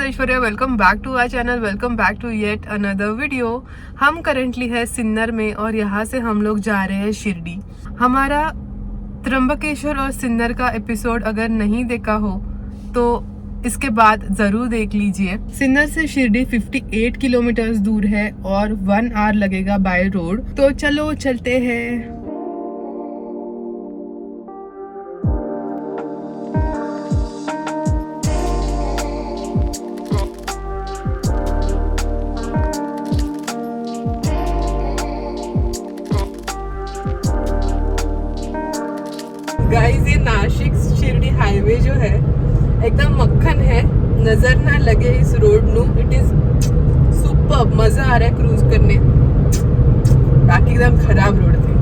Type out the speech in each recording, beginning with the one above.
Aishwarya, welcome back to our channel, welcome back to yet another video. हम currently है सिन्नर में और यहाँ से हम लोग जा रहे हैं शिरडी। हमारा त्र्यंबकेश्वर और सिन्नर का एपिसोड अगर नहीं देखा हो तो इसके बाद जरूर देख लीजिए। सिन्नर से शिरडी 58 किलोमीटर दूर है और 1 आवर लगेगा बाय रोड। तो चलो चलते हैं। गाइस, ये नासिक शिरडी हाईवे जो है एकदम मक्खन है, नजर ना लगे इस रोड नु। इट इज सुपर, मजा आ रहा है क्रूज करने, बाकी एकदम खराब रोड थी।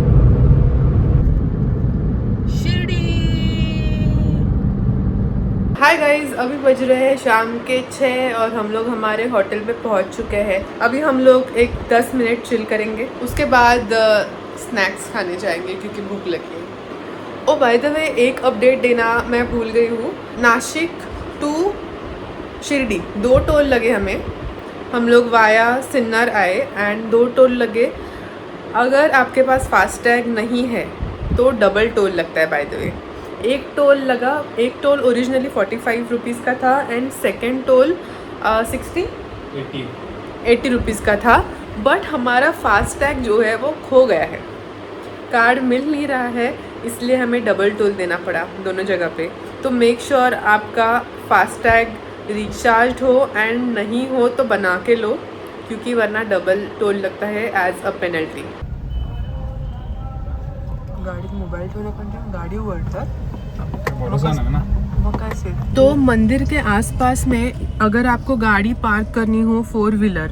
शिरडी। हाय गाइस, अभी बज रहे हैं शाम के 6 और हम लोग हमारे होटल पे पहुंच चुके हैं। अभी हम लोग एक 10 मिनट चिल करेंगे, उसके बाद स्नैक्स खाने जाएंगे क्योंकि भूख लगी है। ओ बाय द वे, एक अपडेट देना मैं भूल गई हूँ। नासिक टू शिरडी 2 टोल लगे हमें। हम लोग वाया सिन्नर आए एंड 2 टोल लगे। अगर आपके पास फास्टैग नहीं है तो डबल टोल लगता है बाय द वे। एक टोल लगा, एक टोल ओरिजिनली 45 रुपीज़ का था एंड सेकेंड टोल 80 रुपीज़ का था। बट हमारा फास्टैग जो है वो खो गया है, कार्ड मिल नहीं रहा है, इसलिए हमें डबल टोल देना पड़ा दोनों जगह पे। तो मेक श्योर आपका फास्टैग रिचार्ज हो एंड नहीं हो तो बना के लो, क्योंकि वरना डबल टोल लगता है एज अ पेनल्टी। गाड़ी मोबाईल ठेवण्यापर्यंत गाडी उघडतात मग कैसे। तो मंदिर के आसपास में अगर आपको गाड़ी पार्क करनी हो 4 व्हीलर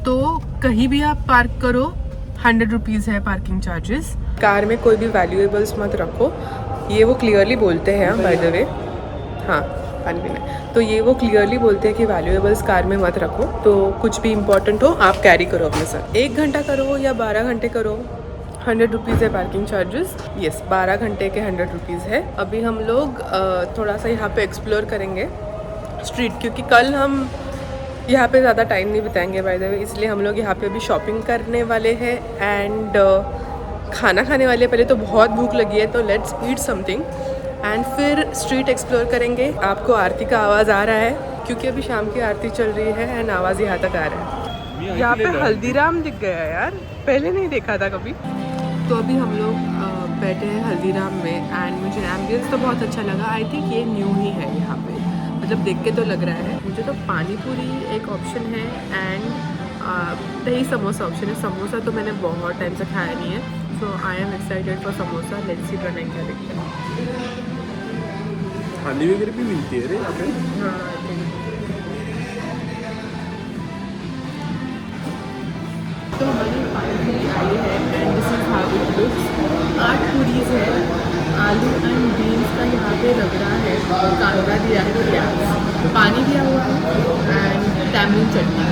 तो कहीं भी आप पार्क करो, 100 रुपीज़ है पार्किंग चार्जेस। कार में कोई भी वैल्यूएबल्स मत रखो, ये वो क्लियरली बोलते हैं बाय द वे। हाँ, पानी पीना। तो ये वो क्लियरली बोलते हैं कि वैल्यूएबल्स कार में मत रखो। तो कुछ भी इंपॉर्टेंट हो आप कैरी करो अपने साथ। 1 घंटा करो या 12 घंटे करो, 100 रुपीज़ है पार्किंग चार्जेस। यस, 12 घंटे के 100 रुपीज़ है। अभी हम लोग थोड़ा सा यहाँ पे एक्सप्लोर करेंगे स्ट्रीट, क्योंकि कल हम यहाँ पे ज़्यादा टाइम नहीं बिताएंगे बाय द वे, इसलिए हम लोग यहाँ पे अभी शॉपिंग करने वाले हैं एंड खाना खाने वाले। पहले तो बहुत भूख लगी है तो लेट्स ईट समथिंग एंड फिर स्ट्रीट एक्सप्लोर करेंगे। आपको आरती का आवाज़ आ रहा है क्योंकि अभी शाम की आरती चल रही है एंड आवाज़ यहाँ तक आ रहा है। यहाँ पे हल्दीराम दिख गया यार, पहले नहीं देखा था कभी। तो अभी हम लोग बैठे हैं हल्दीराम में एंड मुझे एम्बियंस तो बहुत अच्छा लगा। आई थिंक ये न्यू ही है यहाँ पे, मतलब देख के तो लग रहा है। मुझे तो पानी पूरी एक ऑप्शन है एंड दही समोसा ऑप्शन है। समोसा तो मैंने बहुत टाइम से खाया नहीं है, so I am excited for samosa. Let's see Pranay क्या देखते हैं। थाली वगैरह भी मिलती है रे यहाँ पे। हाँ, तो हमारी पानी पूरी आई है and this is how it looks. 8 puris है, आलू एंड बीन्स का यहाँ पे रगड़ा है, कांदा दिया है, प्याज, पानी दिया हुआ है एंड टैमरिन चटनी।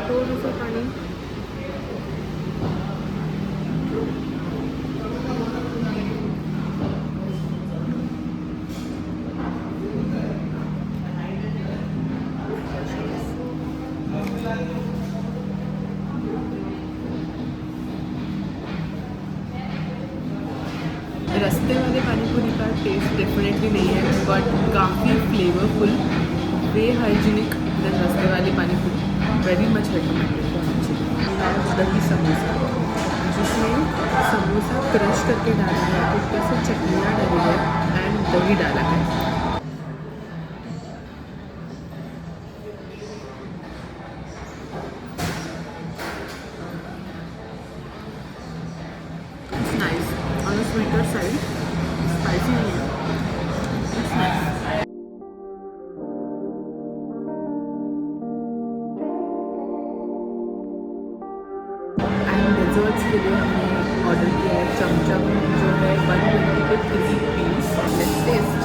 थोड़ा सा पानी। रस्ते वाले पानीपुरी का टेस्ट डेफिनेटली नहीं है, बट काफ़ी फ्लेवरफुल, वे हाइजीनिक देन रस्ते वाली पानीपुरी। Very much recommended. दही समोसा, जिसमें समोसा क्रश करके डाला है, ऊपर से चटनियाँ डाली है एंड दही डाला है। Nice. On the sweeter side, spicy नहीं है. It's nice. And desserts के लिए हमने ऑर्डर किया है चमचम, जो है 120 के 3 पीस। Let's taste.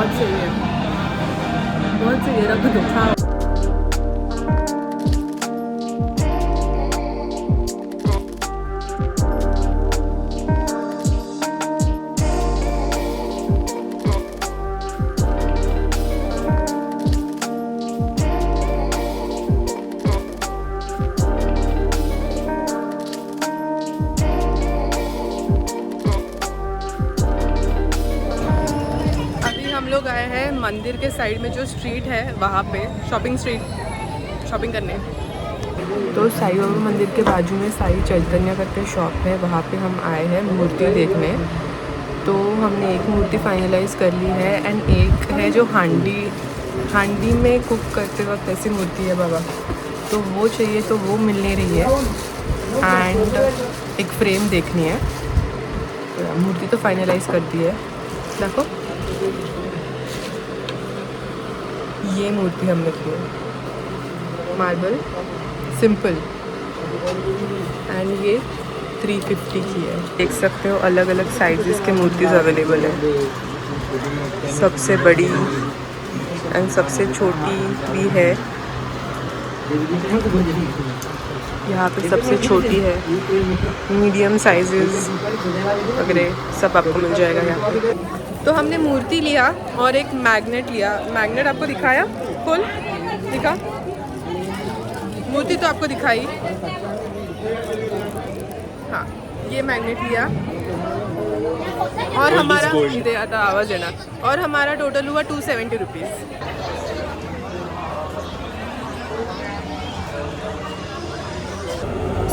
बहुत सही है, बहुत सही है। रख दो, खाओ। हम लोग आए हैं मंदिर के साइड में जो स्ट्रीट है वहाँ पे, शॉपिंग करने। तो साईं बाबा मंदिर के बाजू में साईं चैतन्य करके शॉप है, वहाँ पे हम आए हैं मूर्ति देखने। तो हमने एक मूर्ति फाइनलाइज कर ली है एंड एक है जो हांडी में कुक करते वक्त ऐसी मूर्ति है बाबा, तो वो चाहिए, तो वो मिल नहीं रही है। एंड एक फ्रेम देखनी है। मूर्ति तो फाइनलाइज कर दी है, देखो ये मूर्ति हमने की है, मार्बल सिंपल, एंड ये 350 की है। देख सकते हो अलग अलग साइजेस के मूर्तिज अवेलेबल है, सबसे बड़ी एंड सबसे छोटी भी है। यहाँ पे सबसे छोटी है, मीडियम साइजेस वगैरह सब आपको मिल जाएगा यहाँ पे। तो हमने मूर्ति लिया और एक मैग्नेट लिया। मैग्नेट आपको दिखाया, खोल दिखा। मूर्ति तो आपको दिखाई, हाँ ये मैग्नेट लिया और हमारा इधर आता आवाज़ है ना, और हमारा टोटल हुआ 270 रुपीज़।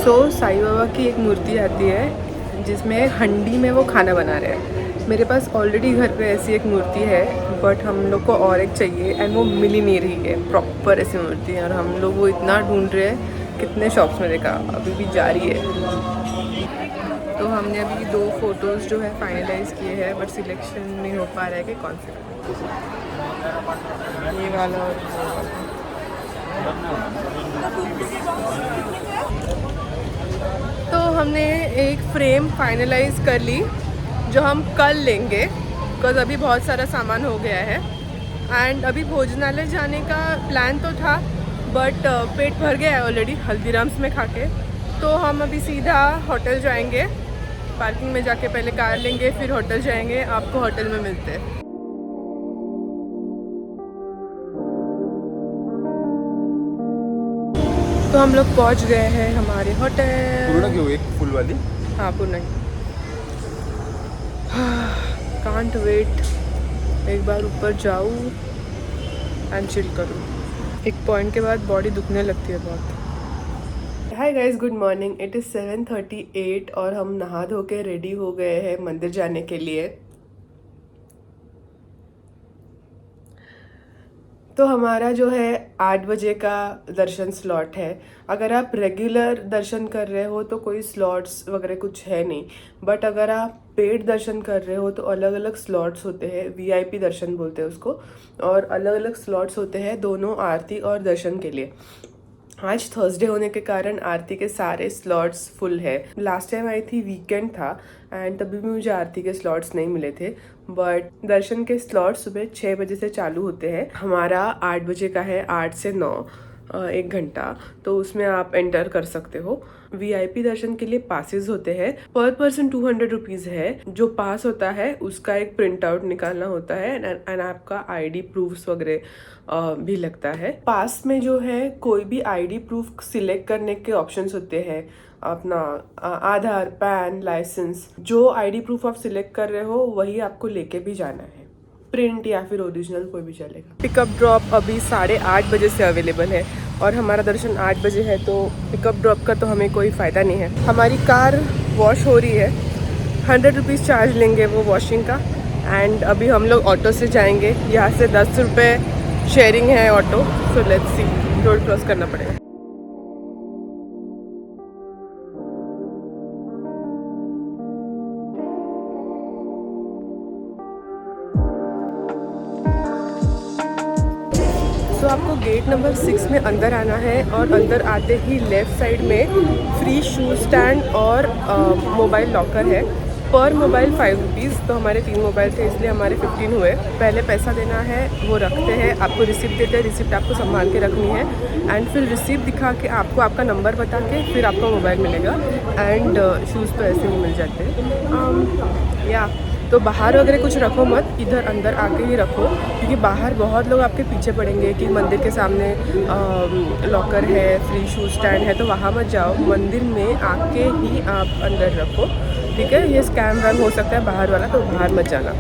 सो साईं बाबा की एक मूर्ति आती है जिसमें हंडी में वो खाना बना रहे हैं। मेरे पास ऑलरेडी घर पे ऐसी एक मूर्ति है, बट हम लोग को और एक चाहिए एंड वो मिल ही नहीं रही है प्रॉपर ऐसी मूर्ति, और हम लोग वो इतना ढूंढ रहे हैं, कितने शॉप्स में देखा, अभी भी जारी है। तो हमने अभी 2 फोटोज़ जो है फाइनलाइज किए हैं, बट सिलेक्शन नहीं हो पा रहा है कि कौन से, ये वाला और तो हमने एक फ्रेम फाइनलाइज कर ली जो हम कल लेंगे, बिकॉज़ अभी बहुत सारा सामान हो गया है। एंड अभी भोजनालय जाने का प्लान तो था, बट पेट भर गया है ऑलरेडी हल्दीराम्स में खा के। तो हम अभी सीधा होटल जाएंगे, पार्किंग में जाके पहले कार लेंगे, फिर होटल जाएंगे। आपको होटल में मिलते हैं। तो हम लोग पहुंच गए हैं हमारे होटल। पूर्ण क्यों, एक फुल वाली? हाँ पूर्ण। कांट वेट, एक बार ऊपर जाऊँ एंड चिल करूँ। एक पॉइंट के बाद बॉडी दुखने लगती है बहुत। Hi guys, good morning. It is 7:38 और हम नहा धो के रेडी हो गए हैं मंदिर जाने के लिए। तो हमारा जो है 8 बजे का दर्शन स्लॉट है। अगर आप रेगुलर दर्शन कर रहे हो तो कोई स्लॉट्स वगैरह कुछ है नहीं, बट अगर आप पेड दर्शन कर रहे हो तो अलग अलग स्लॉट्स होते हैं, वीआईपी दर्शन बोलते हैं उसको, और अलग अलग स्लॉट्स होते हैं दोनों आरती और दर्शन के लिए। आज थर्सडे होने के कारण आरती के सारे स्लॉट्स फुल है। लास्ट टाइम आई थी वीकेंड था एंड तभी भी मुझे आरती के स्लॉट्स नहीं मिले थे, बट दर्शन के स्लॉट सुबह 6 बजे से चालू होते हैं। हमारा 8 बजे का है, 8 से 9 1 घंटा, तो उसमें आप एंटर कर सकते हो। वीआईपी दर्शन के लिए पासेस होते हैं, पर पर्सन 200 रुपीज़ है। जो पास होता है उसका एक प्रिंट आउट निकालना होता है एंड आपका आईडी प्रूफ्स वगैरह भी लगता है। पास में जो है कोई भी आईडी प्रूफ सिलेक्ट करने के ऑप्शंस होते हैं, अपना आधार, पैन, लाइसेंस। जो आईडी प्रूफ आप सिलेक्ट कर रहे हो वही आपको लेके भी जाना है, प्रिंट या फिर ओरिजिनल कोई भी चलेगा। पिकअप ड्रॉप अभी 8:30 बजे से अवेलेबल है और हमारा दर्शन 8 बजे है, तो पिकअप ड्रॉप का तो हमें कोई फ़ायदा नहीं है। हमारी कार वॉश हो रही है, 100 रुपीज़ चार्ज लेंगे वो वॉशिंग का। एंड अभी हम लोग ऑटो से जाएंगे, यहाँ से 10 रुपये शेयरिंग है auto. So let's see, road cross करना पड़ेगा। तो आपको गेट नंबर 6 में अंदर आना है और अंदर आते ही लेफ़्ट साइड में फ्री शू स्टैंड और मोबाइल लॉकर है। पर मोबाइल 5 रुपीज़। तो हमारे 3 मोबाइल थे इसलिए हमारे 15 हुए। पहले पैसा देना है, वो रखते हैं, आपको रिसिप्ट देते हैं, रिसिप्ट आपको संभाल के रखनी है एंड फिर रिसिप्ट दिखा के आपको आपका नंबर बता के फिर आपका मोबाइल मिलेगा। एंड शूज़ तो ऐसे ही मिल जाते हैं या तो बाहर वगैरह कुछ रखो मत, इधर अंदर आके ही रखो, क्योंकि बाहर बहुत लोग आपके पीछे पड़ेंगे कि मंदिर के सामने लॉकर है, फ्री शूज स्टैंड है, तो वहाँ मत जाओ, मंदिर में आके ही आप अंदर रखो, ठीक है। ये स्कैम वैम हो सकता है बाहर वाला, तो बाहर मत जाना।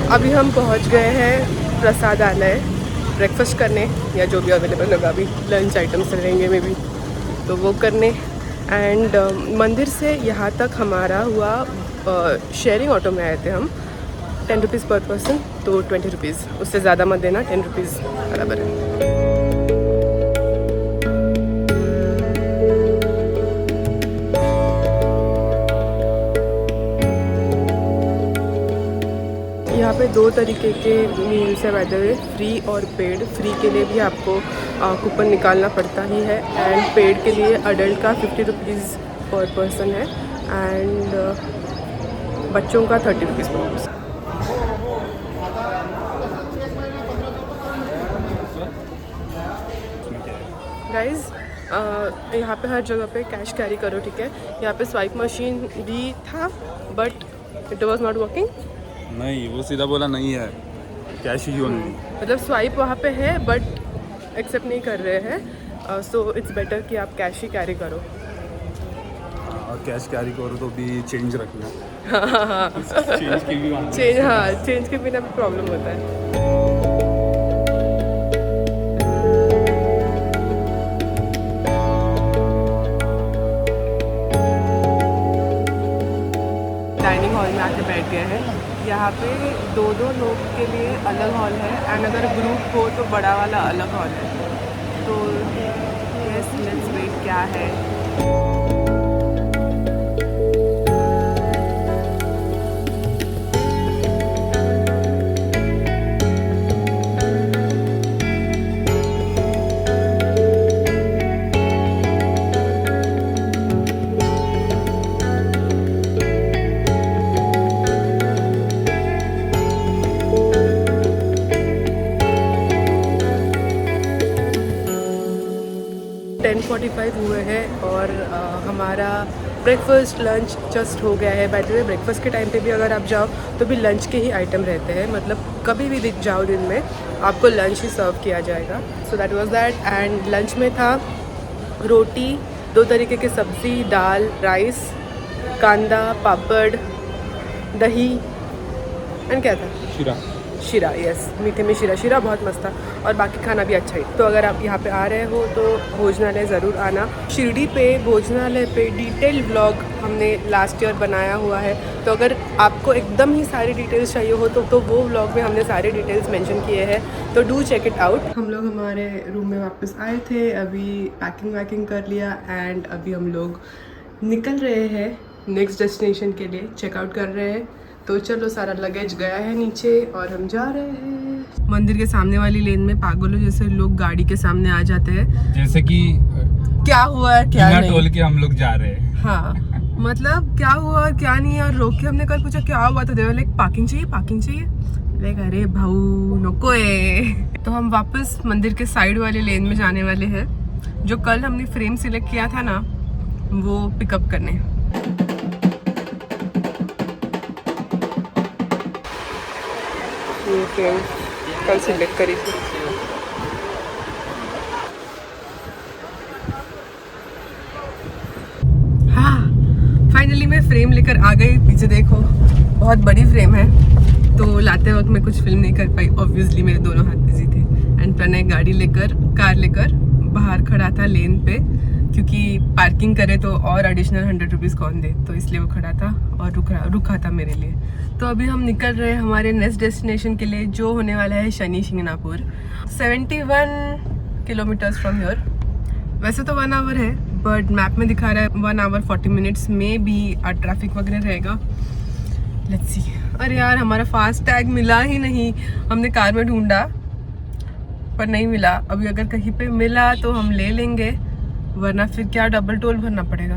अभी हम पहुंच गए हैं प्रसादालय ब्रेकफास्ट करने, या जो भी अवेलेबल होगा, अभी लंच आइटम्स रहेंगे में भी, तो वो करने। एंड मंदिर से यहाँ तक हमारा हुआ शेयरिंग ऑटो में आए थे हम, 10 रुपीज़ पर पर्सन, तो 20 रुपीज़, उससे ज़्यादा मत देना, 10 रुपीज़ बराबर है। यहाँ पे 2 तरीके के मील्स है वैसे हुए, फ्री और पेड। फ्री के लिए भी आपको कूपन निकालना पड़ता ही है, एंड पेड के लिए अडल्ट का 50 रुपीज़ पर पर्सन है एंड बच्चों का 30 रुपीज़ पर पर्सन। गाइज यहाँ पे हर जगह पे कैश कैरी करो, ठीक है। यहाँ पे स्वाइप मशीन भी था but it was not working. नहीं, वो सीधा बोला नहीं है, कैश ही ओनली। मतलब स्वाइप वहाँ पे है बट एक्सेप्ट नहीं कर रहे हैं, सो इट्स बेटर कि आप कैश ही कैरी करो। और कैश कैरी करो तो भी चेंज रखना। हाँ चेंज की भी चेंज के बिना भी प्रॉब्लम होता है। डाइनिंग हॉल में आके बैठ गए हैं। यहाँ पे 2-2 लोग के लिए अलग हॉल है एंड अगर ग्रुप हो तो बड़ा वाला अलग हॉल है। तो यस, लेट्स वेट क्या है। 10:45 हुए हैं और हमारा ब्रेकफास्ट लंच जस्ट हो गया है। बाय द वे, ब्रेकफास्ट के टाइम पे भी अगर आप जाओ तो भी लंच के ही आइटम रहते हैं, मतलब कभी भी दिख जाओ दिन में आपको लंच ही सर्व किया जाएगा। So that was that. And lunch में था रोटी, 2 तरीके की सब्ज़ी, दाल, राइस, कांदा, पापड़, दही एंड क्या था, शीरा। यस, मीठे में शीरा बहुत मस्त था और बाकी खाना भी अच्छा ही। तो अगर आप यहाँ पे आ रहे हो तो भोजनालय ज़रूर आना। शिरडी पे भोजनालय पे डिटेल ब्लॉग हमने लास्ट ईयर बनाया हुआ है, तो अगर आपको एकदम ही सारी डिटेल्स चाहिए हो तो वो ब्लॉग में हमने सारे डिटेल्स मेंशन किए हैं, तो डू चेक इट आउट। हम लोग हमारे रूम में वापस आए थे, अभी पैकिंग कर लिया एंड अभी हम लोग निकल रहे हैं नेक्स्ट डेस्टिनेशन के लिए, चेकआउट कर रहे हैं। तो चलो, सारा लगेज गया है नीचे और हम जा रहे हैं। मंदिर के सामने वाली लेन में पागलों जैसे लोग गाड़ी के सामने आ जाते हैं, जैसे कि क्या हुआ है क्या नहीं, टोल के हम लोग जा रहे हैं। हाँ, मतलब क्या हुआ और क्या नहीं है। और रोक के हमने कल पूछा क्या हुआ, तो देवर लाइक पार्किंग चाहिए। लाइक अरे भाऊ नको है। तो हम वापस मंदिर के साइड वाले लेन में जाने वाले हैं, जो कल हमने फ्रेम सिलेक्ट किया था ना, वो पिकअप करने। ये फ्रेम कल सिलेक्ट करी थी। हाँ, फाइनली मैं फ्रेम लेकर आ गई। पीछे देखो, बहुत बड़ी फ्रेम है, तो लाते वक्त मैं कुछ फिल्म नहीं कर पाई, ऑब्वियसली मेरे दोनों हाथ बिजी थे। एंड प्रणय कार लेकर बाहर खड़ा था लेन पे, क्योंकि पार्किंग करे तो और एडिशनल 100 रुपीज़ कौन दे, तो इसलिए वो खड़ा था और रुका था मेरे लिए। तो अभी हम निकल रहे हैं हमारे नेक्स्ट डेस्टिनेशन के लिए, जो होने वाला है Shani Shingnapur, 71 kilometres from your. वैसे तो 1 आवर है, बट मैप में दिखा रहा है 1 आवर 40 मिनट्स में भी ट्रैफिक वगैरह रहेगा। Let's see. अरे यार हमारा फास्ट टैग मिला ही नहीं, हमने कार में ढूंढा पर नहीं मिला। अभी अगर कहीं पे मिला तो हम ले लेंगे, वरना फिर क्या डबल टोल भरना पड़ेगा।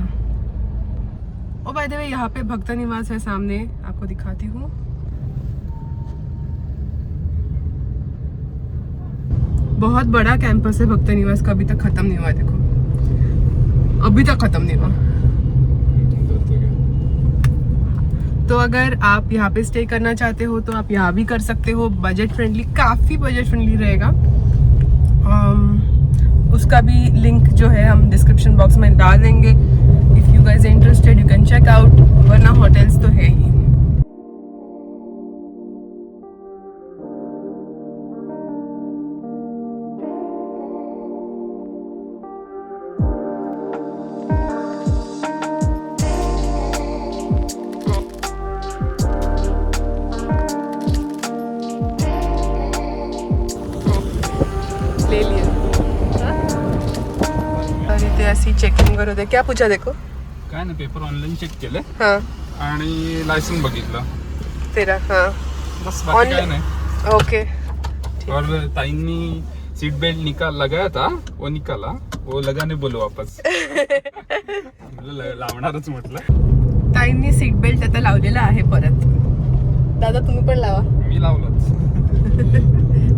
और बाय द वे यहाँ पे भक्ता निवास है सामने, आपको दिखाती हूँ। बहुत बड़ा कैंपस है भक्ता निवास का, अभी तक खत्म नहीं हुआ। देखो अभी तक खत्म नहीं हुआ। तो अगर आप यहाँ पे स्टे करना चाहते हो तो आप यहाँ भी कर सकते हो। बजट फ्रेंडली, काफ़ी बजट फ्रेंडली रहेगा। उसका भी लिंक जो है हम डिस्क्रिप्शन बॉक्स में डाल देंगे। If you guys interested you can check out, वरना होटल्स तो है ही। ले लिया। अरे ते अशी चेकिंग करत आहे। क्या पूछा देखो? काय ना, पेपर ऑनलाईन चेक केले हाँ आणि लायसन बघितलं तेरा। हाँ बस, बाकी काय नाही। ओके। और ताईंनी सीट बेल्ट लगाया था, वो निकाला, वो लगाने बोलो वापस। लावणारच म्हटलं। ताईंनी सीट बेल्ट आता लावलेला आहे परत। दादा तुम्ही पण लावा। मी लावलंच।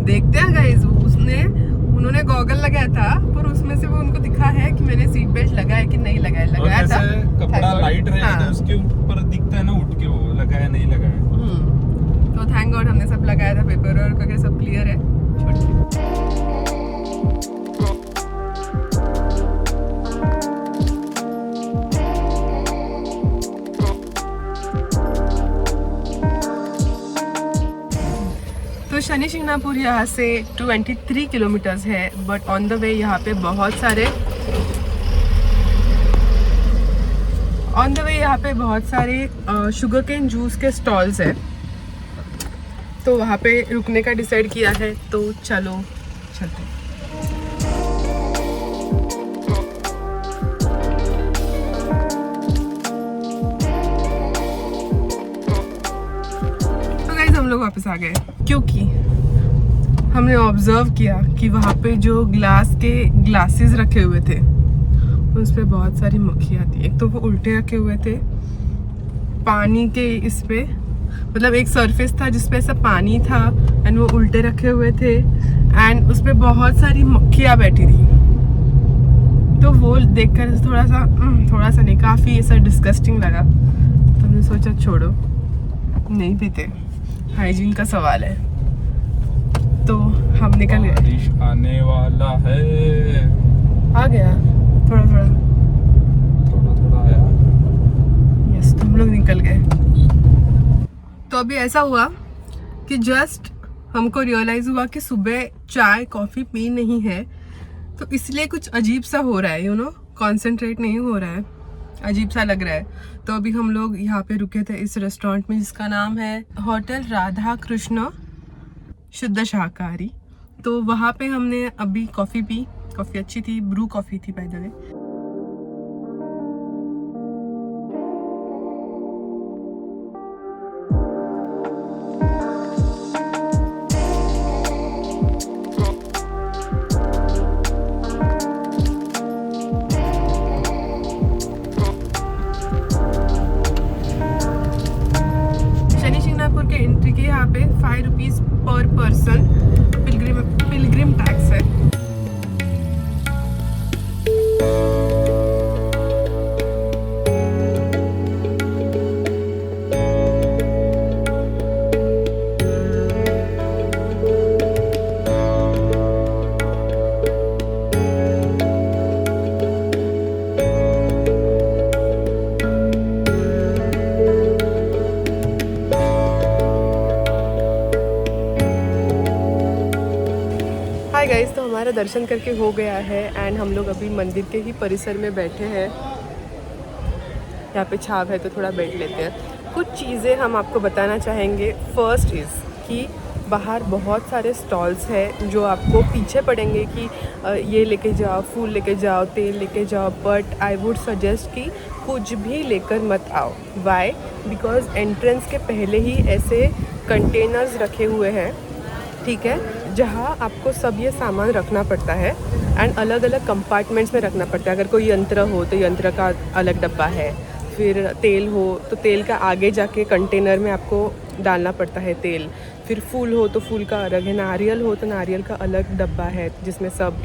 देखते हैं गाइस, उन्होंने गॉगल लगाया था पर उसमें से वो उनको दिखा है कि मैंने सीट बेल्ट लगाया कि नहीं लगाया। लगाया था, कपड़ा लाइट रहेगा तो उसके ऊपर दिखता है ना उठ के, वो लगाया नहीं लगाया। तो थैंक गॉड हमने सब लगाया था, पेपर वर्क वगैरह सब क्लियर है। तो शनि शिंगणापुर यहाँ से 23 किलोमीटर्स है, बट ऑन द वे यहाँ पे बहुत सारे शुगर केन जूस के स्टॉल्स हैं। तो वहाँ पे रुकने का डिसाइड किया है, तो चलो चलते। तो गाइस हम लोग वापस आ गए, क्योंकि हमने ऑब्जर्व किया कि वहाँ पे जो ग्लास के ग्लासेस रखे हुए थे उस पे बहुत सारी मक्खियाँ थी। एक तो वो उल्टे रखे हुए थे पानी के इस पे, मतलब एक सरफेस था जिसपे ऐसा पानी था एंड वो उल्टे रखे हुए थे एंड उस पे बहुत सारी मक्खियाँ बैठी थी। तो वो देखकर थोड़ा सा नहीं, काफ़ी ऐसा डिस्गस्टिंग लगा। तो हमने सोचा छोड़ो, नहीं पीते, हाइजीन का सवाल है। तो हम निकल गए। बारिश आने वाला है। आ गया थोड़ा थोड़ा आया। यस, तो हम लोग निकल गए। तो अभी ऐसा हुआ कि जस्ट हमको रियलाइज हुआ कि सुबह चाय कॉफ़ी पी नहीं है, तो इसलिए कुछ अजीब सा हो रहा है, यू नो, कॉन्सेंट्रेट नहीं हो रहा है, अजीब सा लग रहा है। तो अभी हम लोग यहाँ पे रुके थे इस रेस्टोरेंट में जिसका नाम है होटल राधा कृष्ण शुद्ध शाकाहारी। तो वहाँ पे हमने अभी कॉफ़ी पी, कॉफ़ी अच्छी थी, ब्रू कॉफ़ी थी by the way. Shani Shingnapur के एंट्री के यहाँ पे 5 रुपीज़ पर पर्सन पिलग्रिम टैक्स है। हाय गाइस, तो हमारा दर्शन करके हो गया है एंड हम लोग अभी मंदिर के ही परिसर में बैठे हैं। यहाँ पे छाव है तो थोड़ा बैठ लेते हैं। कुछ चीज़ें हम आपको बताना चाहेंगे। फर्स्ट इज़ कि बाहर बहुत सारे स्टॉल्स हैं जो आपको पीछे पड़ेंगे कि ये लेके जाओ, फूल लेके जाओ, तेल लेके जाओ, बट आई वुड सजेस्ट कि कुछ भी लेकर मत आओ। वाई? बिकॉज एंट्रेंस के पहले ही ऐसे कंटेनर्स रखे हुए हैं, ठीक है, जहाँ आपको सब ये सामान रखना पड़ता है एंड अलग अलग कंपार्टमेंट्स में रखना पड़ता है। अगर कोई यंत्र हो तो यंत्र का अलग डब्बा है, फिर तेल हो तो तेल का आगे जाके कंटेनर में आपको डालना पड़ता है तेल, फिर फूल हो तो फूल का अलग है, नारियल हो तो नारियल का अलग डब्बा है जिसमें सब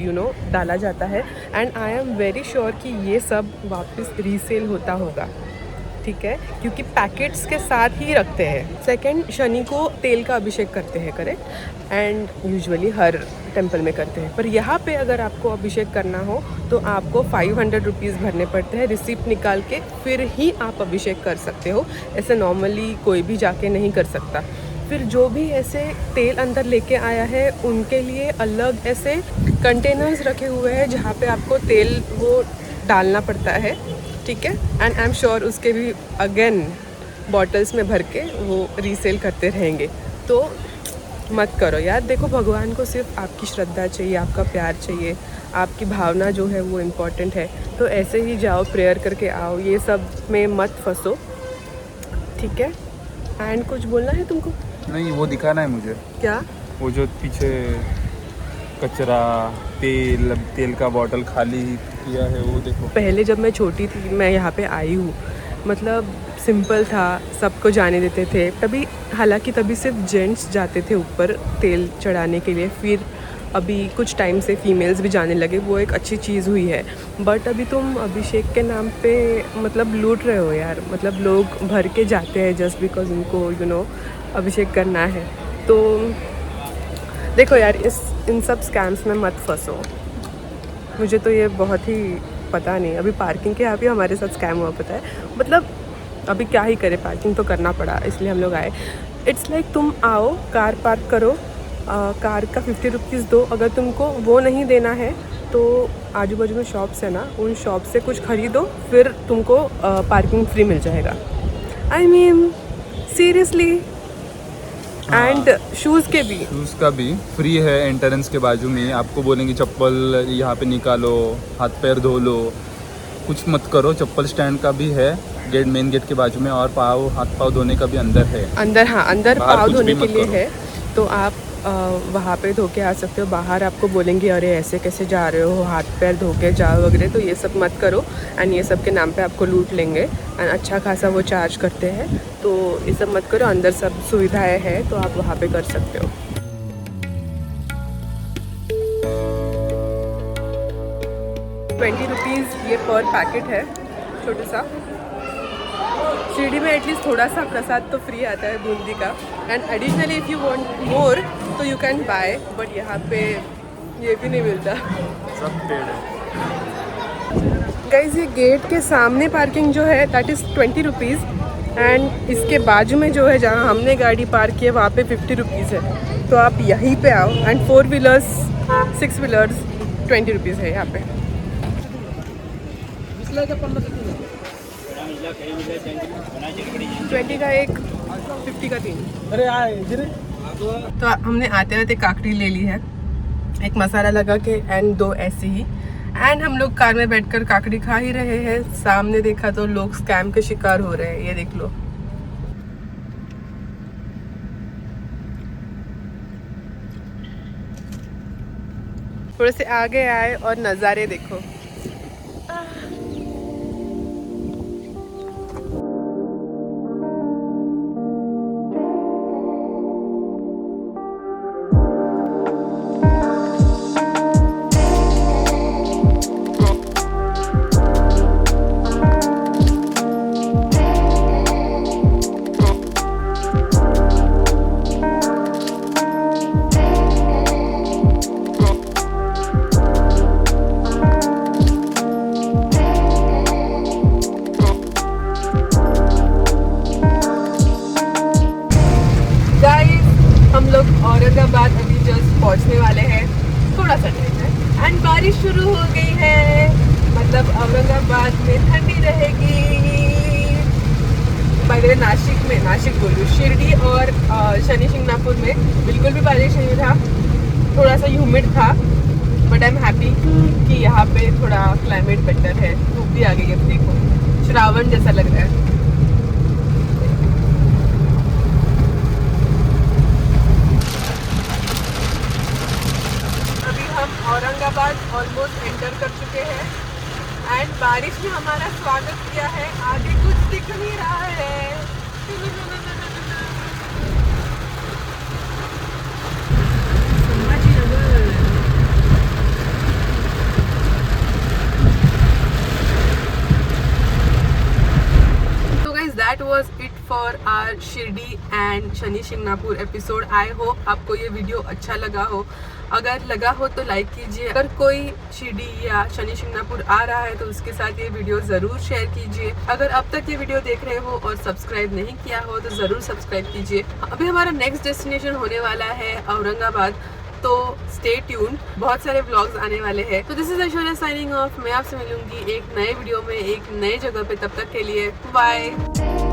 डाला जाता है। And I am very sure कि ये सब वापस रीसेल होता होगा, ठीक है, क्योंकि पैकेट्स के साथ ही रखते हैं। सेकंड, शनि को तेल का अभिषेक करते हैं, correct, and usually her temple में करते हैं, पर यहाँ पे अगर आपको अभिषेक करना हो तो आपको 500 रुपीज़ भरने पड़ते हैं रिसिप्ट निकाल के, फिर ही आप अभिषेक कर सकते हो। ऐसे नॉर्मली कोई भी जाके नहीं कर सकता। फिर जो भी ऐसे तेल अंदर लेके आया है उनके लिए अलग ऐसे कंटेनर्स रखे हुए हैं जहाँ पे आपको तेल वो डालना पड़ता है, ठीक है, एंड आई एम श्योर उसके भी अगेन बॉटल्स में भर के वो रीसेल करते रहेंगे। तो मत करो यार। देखो, भगवान को सिर्फ आपकी श्रद्धा चाहिए, आपका प्यार चाहिए, आपकी भावना जो है वो इम्पॉर्टेंट है। तो ऐसे ही जाओ, प्रेयर करके आओ, ये सब में मत फंसो, ठीक है। एंड कुछ बोलना है तुमको? नहीं, वो दिखाना है मुझे। क्या? वो जो पीछे कचरा, तेल का बॉटल खाली किया है, वो देखो। पहले जब मैं छोटी थी, मैं यहाँ पे आई हूँ, मतलब सिंपल था, सबको जाने देते थे तभी, हालांकि तभी सिर्फ जेंट्स जाते थे ऊपर तेल चढ़ाने के लिए। फिर अभी कुछ टाइम से फीमेल्स भी जाने लगे, वो एक अच्छी चीज़ हुई है। बट अभी तुम अभिषेक के नाम पे मतलब लूट रहे हो यार। मतलब लोग भर के जाते हैं जस्ट बिकॉज उनको अभिषेक करना है। तो देखो यार, इन सब स्कैम्स में मत फंसो। मुझे तो ये बहुत ही पता नहीं, अभी पार्किंग के यहाँ भी हमारे साथ स्कैम हुआ, पता है। मतलब अभी क्या ही करे, पार्किंग तो करना पड़ा, इसलिए हम लोग आए। इट्स लाइक तुम आओ, कार पार्क करो, कार का 50 रुपीज़ दो। अगर तुमको वो नहीं देना है तो आजू बाजू में शॉप्स है ना, उन शॉप से कुछ खरीदो, फिर तुमको पार्किंग फ्री मिल जाएगा। I mean seriously. And shoes का भी फ्री है। एंट्रेंस के बाजू में आपको बोलेंगे चप्पल यहाँ पे निकालो, हाथ पैर धो लो, कुछ मत करो। चप्पल स्टैंड का भी है मेन गेट के बाजू में, और हाथ पाँव धोने का भी अंदर है। अंदर पाँव धोने के लिए है, तो आप वहाँ पे धो के आ सकते हो। बाहर आपको बोलेंगे अरे ऐसे कैसे जा रहे हो, हाथ पैर धो के जाओ वगैरह, तो ये सब मत करो। एंड ये सब के नाम पे आपको लूट लेंगे एंड अच्छा खासा वो चार्ज करते हैं, तो ये सब मत करो। अंदर सब सुविधाएं हैं, तो आप वहाँ पे कर सकते हो। ₹20 ये पर पैकेट है, छोटा सा। शिरडी में एटलीस्ट थोड़ा सा प्रसाद तो फ्री आता है बूंदी का, and additionally if you want more तो यू कैन बाय, बट यहाँ पे ये भी नहीं मिलता। सब पेड़ है। गाइस, ये गेट के सामने पार्किंग जो है दैट इज़ ₹20, एंड इसके बाजू में जो है जहाँ हमने गाड़ी पार्क की है वहाँ पे ₹50 है। तो आप यहीं पे आओ। एंड 4 व्हीलर्स 6 व्हीलर्स ₹20 है यहाँ पे। 20 का एक, 50 का 3। तो हमने आते आते काकड़ी ले ली है, एक मसाला लगा के एंड 2 ऐसे ही। एंड हम लोग कार में बैठकर काकड़ी खा ही रहे हैं। सामने देखा तो लोग स्कैम के शिकार हो रहे हैं, ये देख लो। थोड़े से आगे आए और नज़ारे देखो। औरंगाबाद अभी जस्ट पहुंचने वाले हैं, थोड़ा सा टाइम है एंड बारिश शुरू हो गई है। मतलब औरंगाबाद में ठंडी रहेगी। बाय द वे, नासिक में नासिक बोलूँ, शिरडी और शनि शिंगणापुर में बिल्कुल भी बारिश नहीं था, थोड़ा सा ह्यूमिड था, बट आई एम हैप्पी कि यहाँ पे थोड़ा क्लाइमेट बेटर है। धूप भी आ गई, अब देखो श्रावण जैसा लग रहा है। अभी हम औरंगाबाद ऑलमोस्ट एंटर कर चुके हैं एंड बारिश ने हमारा स्वागत किया है। आगे कुछ दिख नहीं रहा है। That was it for our Shirdi and Shani Shingnapur episode. I hope आपको ये वीडियो अच्छा लगा हो। अगर लगा हो तो लाइक कीजिए। अगर कोई शिरडी या शनि शिंगणापुर आ रहा है तो उसके साथ ये वीडियो ज़रूर शेयर कीजिए। अगर अब तक ये वीडियो देख रहे हो और सब्सक्राइब नहीं किया हो तो ज़रूर सब्सक्राइब कीजिए। अभी हमारा नेक्स्ट डेस्टिनेशन होने वाला है औरंगाबाद, तो स्टे ट्यून, बहुत सारे व्लॉग्स आने वाले हैं। तो this is Aishwarya signing off. मैं आपसे मिलूंगी एक नए वीडियो में एक नए जगह पे। तब तक के लिए बाय।